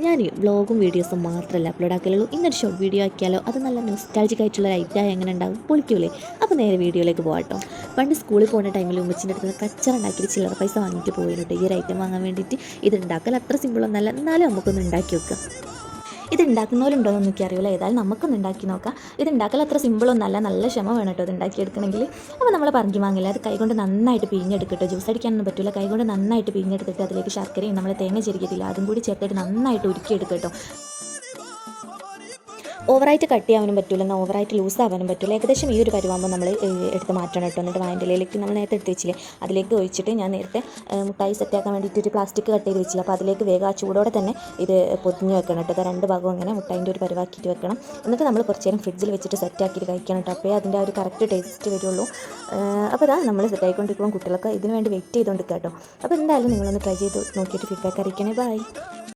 ഞാൻ വ്ളോഗും വീഡിയോസും മാത്രമല്ല അപ്ലോഡ് ആക്കലുള്ളൂ. ഇന്നൊരു ഷോർട്ട് വീഡിയോ ആക്കിയാലോ, അത് നല്ല നൊസ്റ്റാൾജിക് ആയിട്ടുള്ള ഐറ്റായി എങ്ങനെ ഉണ്ടാവും, പൊളിക്കൂലേ? അപ്പോൾ നേരെ വീഡിയോയിലേക്ക് പോകാട്ടോ. പണ്ട് സ്കൂളിൽ പോകുന്ന ടൈമിൽ ഉമ്മച്ചിൻ്റെ അടുത്ത് നിന്ന് കച്ചറ ഉണ്ടാക്കിയിട്ട് ചില്ലറ പൈസ വാങ്ങിയിട്ട് പോയിരുന്നു ഈ ഒരു ഐറ്റം വാങ്ങാൻ വേണ്ടിയിട്ട്. ഇത് ഉണ്ടാക്കൽ അത്ര സിമ്പിളൊന്നല്ല, എന്നാലും നമുക്കൊന്ന് ഉണ്ടാക്കി വെക്കാം. ഇത് ഉണ്ടാക്കുന്നവരുണ്ടോ എന്നൊന്നും എനിക്കറിയില്ല, ഏതായാലും നമുക്കൊന്ന് ഉണ്ടാക്കി നോക്കാം. ഇത് ഉണ്ടാക്കൽ അത്ര സിമ്പിളൊന്നല്ല, നല്ല ക്ഷമ വേണം കേട്ടോ ഇത് ഉണ്ടാക്കിയെടുക്കണമെങ്കിൽ. അപ്പോൾ നമ്മൾ പറങ്കി മാങ്ങില്ല, അത് കൈകൊണ്ട് നന്നായിട്ട് പിഴിഞ്ഞെടുക്കട്ടോ. ജ്യൂസ് അടിക്കാനൊന്നും പറ്റില്ല, കൈകൊണ്ട് നന്നായിട്ട് പിഴിഞ്ഞെടുത്തിട്ട് അതിലേക്ക് ശർക്കരയും നമ്മൾ തേങ്ങ ചെരുകിയിട്ടില്ല അതും കൂടി ചേർത്തിട്ട് നന്നായിട്ട് ഉരുക്കിയെടുക്കട്ടോ. ഓവറായിട്ട് കട്ട് ചെയ്യാനും പറ്റില്ല, എന്നാൽ ഓവറായിട്ട് ലൂസ് ആവാനും പറ്റില്ല. ഏകദേശം ഈ ഒരു പരുവാകുമ്പോൾ നമ്മൾ എടുത്ത് മാറ്റണം കേട്ടോ. എന്നിട്ട് വായൻ്റെലേക്ക് നമ്മൾ നേരത്തെ എടുത്ത് വെച്ചില്ലേ, അതിലേക്ക് ഒഴിച്ചിട്ട് ഞാൻ നേരത്തെ മുട്ടായി സെറ്റാക്കാൻ വേണ്ടിയിട്ട് ഒരു പ്ലാസ്റ്റിക് കട്ട് ചെയ്ത് വെച്ചില്ല, അപ്പോൾ അതിലേക്ക് വേഗം ആ ചൂടോടെ തന്നെ ഇത് പൊതിഞ്ഞ് വെക്കണം കേട്ടോ. രണ്ട് ഭാഗവും അങ്ങനെ മുട്ടായിൻ്റെ ഒരു പരുവാക്കിയിട്ട് വെക്കണം. എന്നിട്ട് നമ്മൾ കുറച്ച് നേരം ഫ്രിഡ്ജിൽ വെച്ചിട്ട് സെറ്റാക്കിയിട്ട് കഴിക്കണം കേട്ടോ. അപ്പോൾ അതിൻ്റെ ആ ഒരു കറക്റ്റ് ടേസ്റ്റ് വരുള്ളൂ. അപ്പോൾ ഇതാ നമ്മൾ സെറ്റായിക്കൊണ്ടിരിക്കുമ്പോൾ കുട്ടികളൊക്കെ ഇതിന് വേണ്ടി വെയിറ്റ് ചെയ്തുകൊണ്ടിരിക്കുക കേട്ടോ. അപ്പോൾ എന്തായാലും നിങ്ങളൊന്ന് ട്രൈ ചെയ്ത് നോക്കിയിട്ട് ഫീഡ്ബാക്ക് അറിയിക്കണേ. ബൈ.